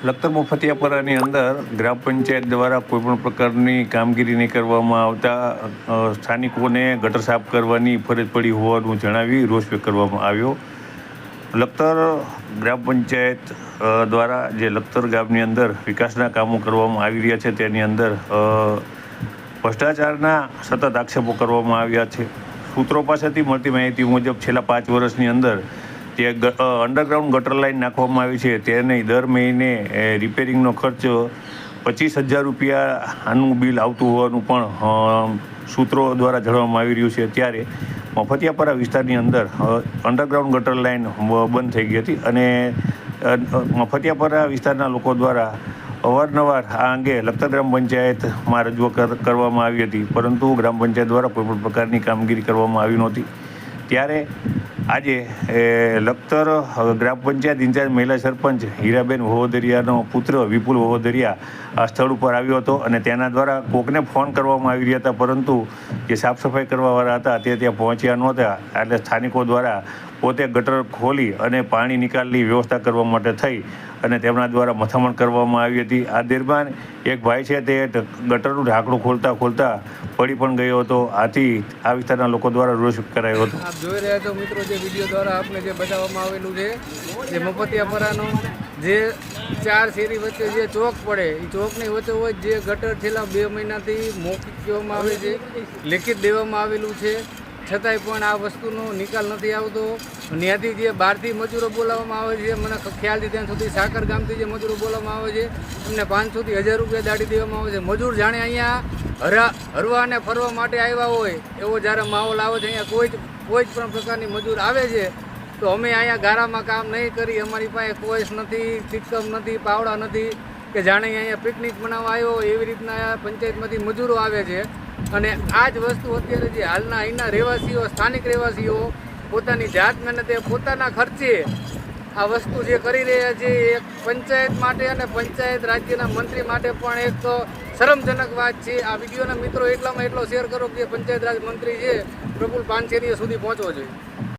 લખતર મફતિયાપરાની અંદર ગ્રામ પંચાયત દ્વારા કોઈપણ પ્રકારની કામગીરી નહીં કરવામાં આવતા સ્થાનિકોને ગટર સાફ કરવાની ફરજ પડી હોવાનું જણાવી રોષ વ્યક્ત કરવામાં આવ્યો. લખતર ગ્રામ પંચાયત દ્વારા જે લખતર ગામની અંદર વિકાસના કામો કરવામાં આવી રહ્યા છે તેની અંદર ભ્રષ્ટાચારના સતત આક્ષેપો કરવામાં આવ્યા છે. સૂત્રો પાસેથી મળતી માહિતી મુજબ છેલ્લા 5 વર્ષની અંદર જે અંડરગ્રાઉન્ડ ગટર લાઇન નાખવામાં આવી છે તેને દર મહિને રિપેરિંગનો ખર્ચ 25,000 રૂપિયા આનું બિલ આવતું હોવાનું પણ સૂત્રો દ્વારા જણાવવામાં આવી રહ્યું છે. ત્યારે મફતિયાપરા વિસ્તારની અંદર અંડરગ્રાઉન્ડ ગટર લાઇન બંધ થઈ ગઈ હતી અને મફતિયાપરા વિસ્તારના લોકો દ્વારા અવારનવાર આ અંગે લખતર ગ્રામ પંચાયતમાં રજૂઆત કરવામાં આવી હતી, પરંતુ ગ્રામ પંચાયત દ્વારા કોઈપણ પ્રકારની કામગીરી કરવામાં આવી નહોતી. ત્યારે આજે લખતર ગ્રામ પંચાયત ઇન્ચાર્જ મહિલા સરપંચ હીરાબેન વહોદરિયાનો પુત્ર વિપુલ વહોદરિયા આ સ્થળ ઉપર આવ્યો હતો અને તેના દ્વારા કોકને ફોન કરવામાં આવી રહ્યા હતા, પરંતુ જે સાફ સફાઈ કરવાવાળા હતા તે ત્યાં પહોંચ્યા નહોતા. એટલે સ્થાનિકો દ્વારા પોતે ગટર ખોલી અને પાણી નિકાલની વ્યવસ્થા કરવા માટે થઈ અને તેમના દ્વારા મથામણ કરવામાં આવી હતી. આ દરમિયાન એક ભાઈ છે તે ગટરનું ઢાંકણું ખોલતા પડી પણ ગયો હતો. આથી આ વિસ્તારના લોકો દ્વારા રોષ કરાયો હતો. આપ જોઈ રહ્યા છો મિત્રો, જે વિડીયો દ્વારા આપને જે બતાવવામાં આવેલું છે, જે મફતિયાપરાનો જે 4 શેરી વચ્ચે જે ચોક પડે એ ચોકની વચ્ચે હોય જે ગટર છેલ્લા 2 મહિનાથી મૌખિક કહેવામાં આવે છે, લેખિત દેવામાં આવેલું છે, છતાંય પણ આ વસ્તુનો નિકાલ નથી આવતો. ત્યાંથી જે બહારથી મજૂરો બોલાવવામાં આવે છે, મને ખ્યાલથી ત્યાં સુધી સાકર ગામથી જે મજૂરો બોલાવવામાં આવે છે એમને 500 થી 1000 રૂપિયા દાડી દેવામાં આવે છે. મજૂર જાણે અહીંયા હરવા અને ફરવા માટે આવ્યા હોય એવો જ્યારે માહોલ આવે છે. અહીંયા કોઈ જ પણ પ્રકારની મજૂર આવે છે તો અમે અહીંયા ગારામાં કામ નહીં કરી, અમારી પાસે કોઈસ નથી, સિક્કમ નથી, પાવડા નથી કે જાણે અહીંયા પિકનિક મનાવવા આવ્યો એવી રીતના પંચાયતમાંથી મજૂરો આવે છે. અને આ જ વસ્તુ અત્યારે જે હાલના અહીંના રહેવાસીઓ, સ્થાનિક રહેવાસીઓ પોતાની જાત મહેનતે પોતાના ખર્ચે આ વસ્તુ જે કરી રહ્યા છે, એક પંચાયત માટે અને પંચાયત રાજ્યના મંત્રી માટે પણ એક શરમજનક વાત છે. આ વિડીયોના મિત્રો એટલામાં એટલો શેર કરો કે પંચાયત રાજ મંત્રી છે પ્રફુલ પાનસેરીયા સુધી પહોંચવો જોઈએ.